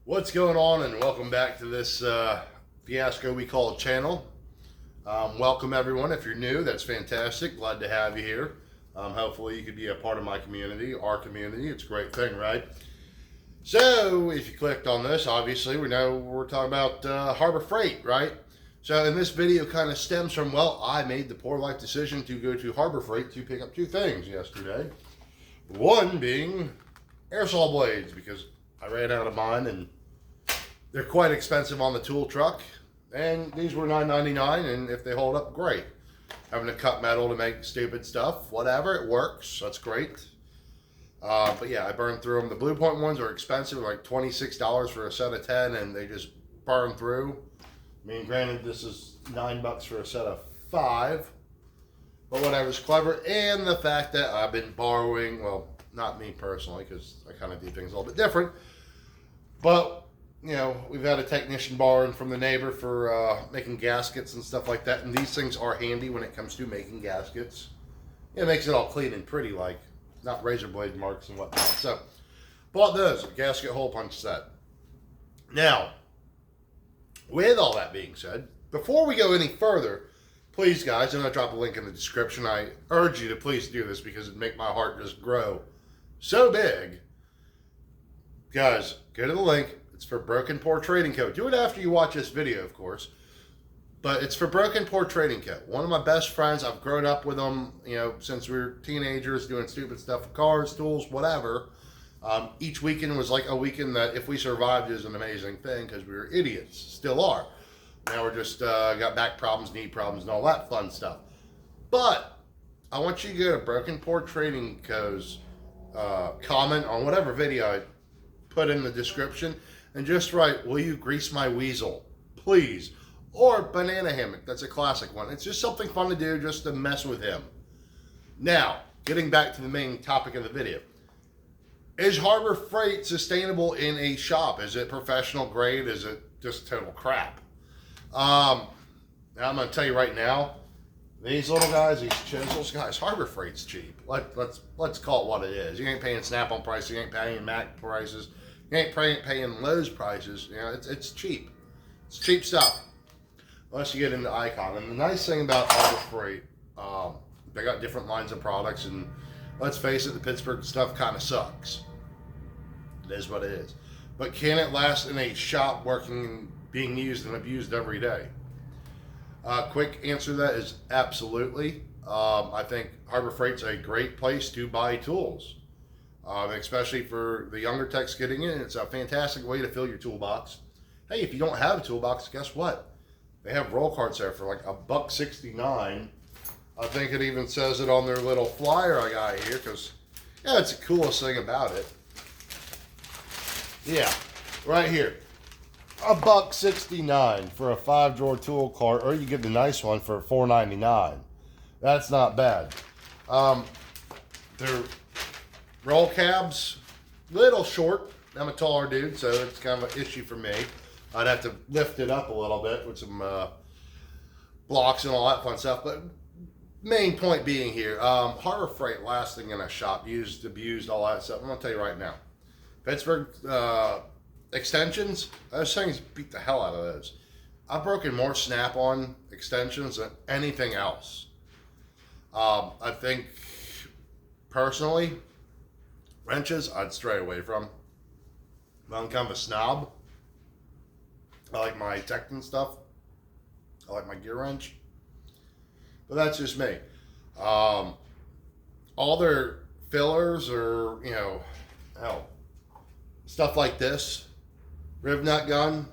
What's going on, and welcome back to this fiasco we call a channel. Welcome everyone. If you're new, that's fantastic. Glad to have you here. Hopefully you could be a part of my community, our community. It's a great thing, right? So if you clicked on this, obviously we know we're talking about Harbor Freight, right? So in this video kind of stems from, well, I made the poor life decision to go to Harbor Freight to pick up two things yesterday. One being aerosol blades, because I ran out of mine and they're quite expensive on the tool truck, and these were $9.99, and if they hold up, great. Having to cut metal to make stupid stuff, whatever, it works. That's great. But yeah, I burned through them. The Blue Point ones are expensive, like $26 for a set of 10, and they just burn through. I mean, granted, this is $9 for a set of 5, but whatever's clever. And the fact that I've been borrowing, well, not me personally, because I kind of do things a little bit different, but you know, we've had a technician borrowing from the neighbor for making gaskets and stuff like that. And these things are handy when it comes to making gaskets. It makes it all clean and pretty, like not razor blade marks and whatnot. So, bought those, a gasket hole punch set. Now, with all that being said, before we go any further, please guys, I'm going to drop a link in the description. I urge you to please do this because it'd make my heart just grow so big. Guys, go to the link. It's for Broken Pour Trading Co. Do it after you watch this video, of course. But it's for Broken Pour Trading Co. One of my best friends. I've grown up with them, you know, since we were teenagers, doing stupid stuff with cars, tools, whatever. Each weekend was like a weekend that, if we survived, is an amazing thing because we were idiots. Still are. Now we're just got back problems, knee problems, and all that fun stuff. But I want you to go to Broken Pour Trading Co.'s comment on whatever video I put in the description. And just write, will you grease my weasel, please? Or banana hammock, that's a classic one. It's just something fun to do just to mess with him. Now, getting back to the main topic of the video. Is Harbor Freight sustainable in a shop? Is it professional grade? Is it just total crap? Now I'm going to tell you right now, these little guys, these chisels, guys, Harbor Freight's cheap. Let's call it what it is. You ain't paying Snap-on prices, you ain't paying Mac prices. You ain't paying Lowe's prices. You know, it's cheap. It's cheap stuff. Unless you get into Icon. And the nice thing about Harbor Freight, they got different lines of products, and let's face it, the Pittsburgh stuff kind of sucks. It is what it is. But can it last in a shop working and being used and abused every day? Quick answer to that is absolutely. I think Harbor Freight's a great place to buy tools. Especially for the younger techs getting in, it's a fantastic way to fill your toolbox. Hey, if you don't have a toolbox, guess what? They have roll carts there for like $1.69. I think it even says it on their little flyer I got here, because yeah, it's the coolest thing about it. Yeah, right here, $1.69 for a 5-drawer tool cart, or you get the nice one for $4.99. That's not bad. They're roll cabs, little short. I'm a taller dude, so it's kind of an issue for me. I'd have to lift it up a little bit with some blocks and all that fun stuff. But main point being here, Harbor Freight lasting in a shop, used, abused, all that stuff. I'm going to tell you right now. Pittsburgh extensions, those things beat the hell out of those. I've broken more Snap-on extensions than anything else. I think, personally, wrenches, I'd stray away from. I'm kind of a snob. I like my Tekton stuff. I like my gear wrench. But that's just me. All their fillers or, you know, hell, stuff like this. Riv nut gun.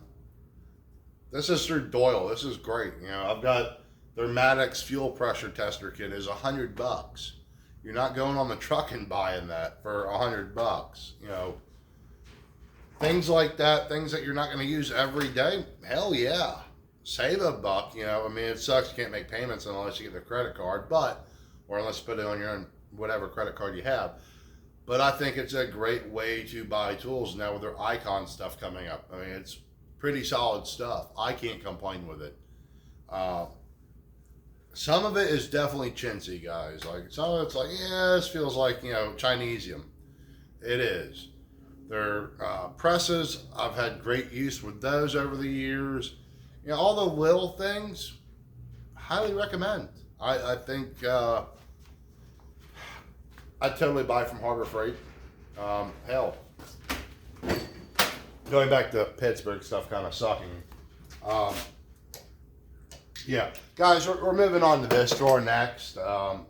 This is through Doyle. This is great. You know, I've got their Maddox fuel pressure tester kit is $100. You're not going on the truck and buying that for $100. You know, things like that, things that you're not going to use every day. Hell yeah, save $1. You know, I mean, it sucks you can't make payments unless you get the credit card, or unless you put it on your own whatever credit card you have. But I think it's a great way to buy tools now with their Icon stuff coming up. I mean, it's pretty solid stuff. I can't complain with it. Some of it is definitely chintzy, guys. Like some of it's like, yeah, this feels like, you know, Chinesium. It is. Their presses, I've had great use with those over the years. You know, all the little things, highly recommend. I think I'd totally buy from Harbor Freight. Hell, going back to Pittsburgh stuff kind of sucking. Yeah, guys, we're moving on to this drawer next.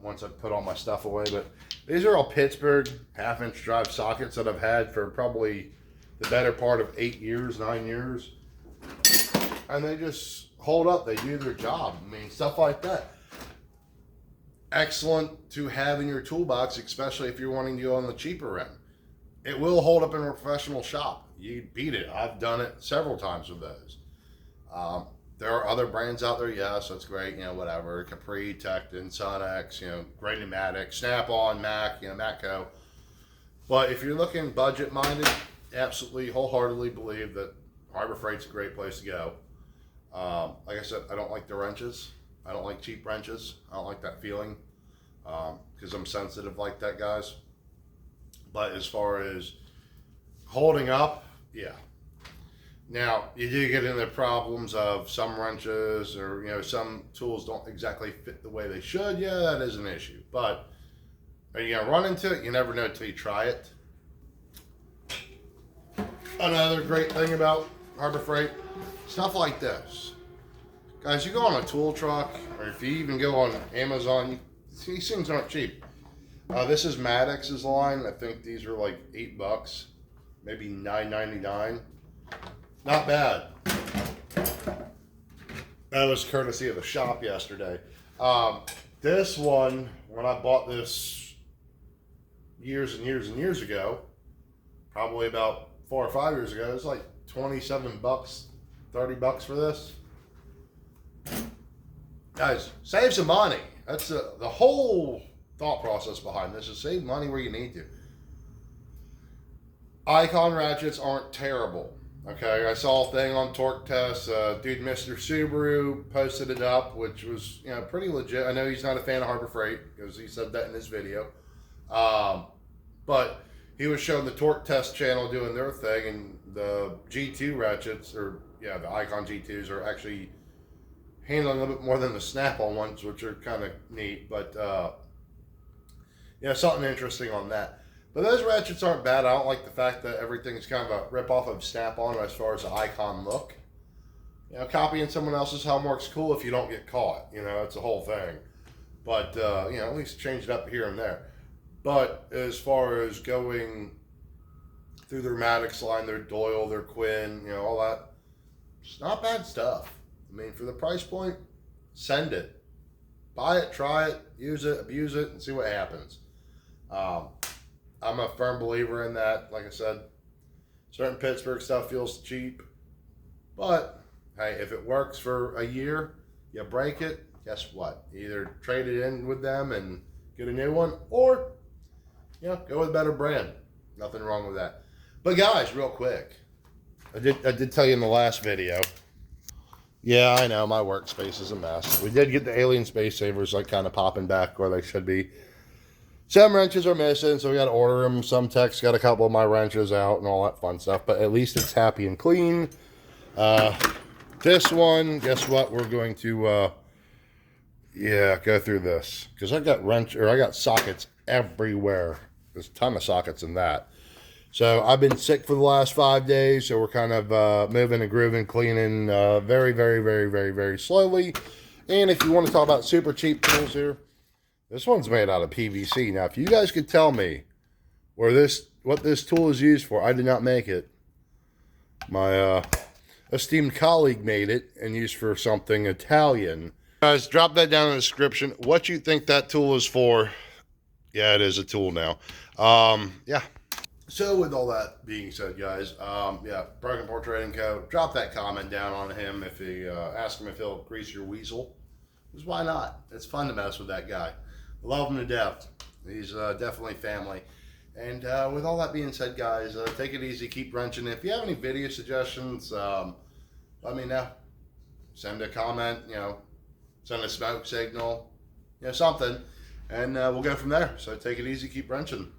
Once I put all my stuff away, but these are all Pittsburgh 1/2-inch drive sockets that I've had for probably the better part of 8 years, 9 years, and they just hold up. They do their job. I mean, stuff like that. Excellent to have in your toolbox, especially if you're wanting to go on the cheaper end. It will hold up in a professional shop. You beat it. I've done it several times with those. There are other brands out there, yes, that's great, you know, whatever. Capri, Tecton, Sonex, you know, great pneumatics, Snap-on, Mac, you know, Matco. But if you're looking budget-minded, absolutely, wholeheartedly believe that Harbor Freight's a great place to go. Like I said, I don't like the wrenches. I don't like cheap wrenches. I don't like that feeling because I'm sensitive like that, guys. But as far as holding up, yeah. Now, you do get into the problems of some wrenches or, you know, some tools don't exactly fit the way they should. Yeah, that is an issue. But are you going to run into it? You never know until you try it. Another great thing about Harbor Freight, stuff like this. Guys, you go on a tool truck, or if you even go on Amazon, these things aren't cheap. This is Maddox's line. I think these are like $8, maybe $9.99. Not bad. That was courtesy of the shop yesterday. This one, when I bought this years and years and years ago, probably about 4 or 5 years ago, it was like $27, $30 for this. Guys, save some money. That's the whole thought process behind this, is save money where you need to. Icon ratchets aren't terrible. Okay, I saw a thing on Torque Test. Dude, Mr. Subaru posted it up, which was, you know, pretty legit. I know he's not a fan of Harbor Freight because he said that in his video. But he was showing the Torque Test channel doing their thing, and the G2 ratchets, or yeah, the Icon G2s are actually handling a little bit more than the Snap-on ones, which are kind of neat. But yeah, something interesting on that. But those ratchets aren't bad. I don't like the fact that everything's kind of a rip-off of Snap-on as far as the Icon look. You know, copying someone else's helm works cool if you don't get caught. You know, it's a whole thing. But, you know, at least change it up here and there. But as far as going through their Maddox line, their Doyle, their Quinn, you know, all that, it's not bad stuff. I mean, for the price point, send it. Buy it, try it, use it, abuse it, and see what happens. I'm a firm believer in that. Like I said, certain Pittsburgh stuff feels cheap. But, hey, if it works for a year, you break it, guess what? You either trade it in with them and get a new one, or, you know, go with a better brand. Nothing wrong with that. But, guys, real quick, I did tell you in the last video. Yeah, I know, my workspace is a mess. We did get the Alien Space Savers, like, kind of popping back where they should be. Some wrenches are missing, so we got to order them. Some techs got a couple of my wrenches out and all that fun stuff, but at least it's happy and clean. This one, guess what? We're going to, yeah, go through this because I got sockets everywhere. There's a ton of sockets in that. So I've been sick for the last 5 days, so we're kind of moving and grooving, cleaning very, very, very, very, very slowly. And if you want to talk about super cheap tools here, this one's made out of PVC. Now, if you guys could tell me what this tool is used for, I did not make it. My esteemed colleague made it and used for something Italian. Guys, drop that down in the description. What you think that tool is for? Yeah, it is a tool now. Yeah. So with all that being said, guys, yeah, Broken Porch Trading Co. Drop that comment down on him if he ask him if he'll grease your weasel. Because why not? It's fun to mess with that guy. Love him to death. He's definitely family. And with all that being said, guys, take it easy. Keep wrenching. If you have any video suggestions, let me know. Send a comment, you know, send a smoke signal, you know, something. And we'll go from there. So take it easy. Keep wrenching.